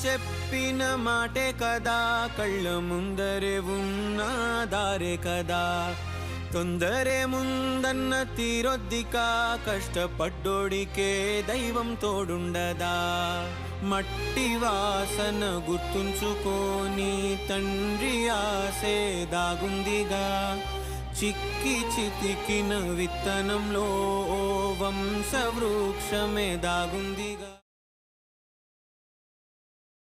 చెప్పిన మాటే కదా, కళ్ళ ముందరే ఉన్న దారే కదా. తొందరే ముందన్న తీరొద్దికా, కష్టపడ్డోడికే దైవం తోడుండదా. మట్టి వాసన గుర్తుంచుకోని తండ్రి ఆసే దాగుందిగా. చిక్కి చితికిన విత్తనంలో ఓ వంశవృక్షమే దాగుందిగా.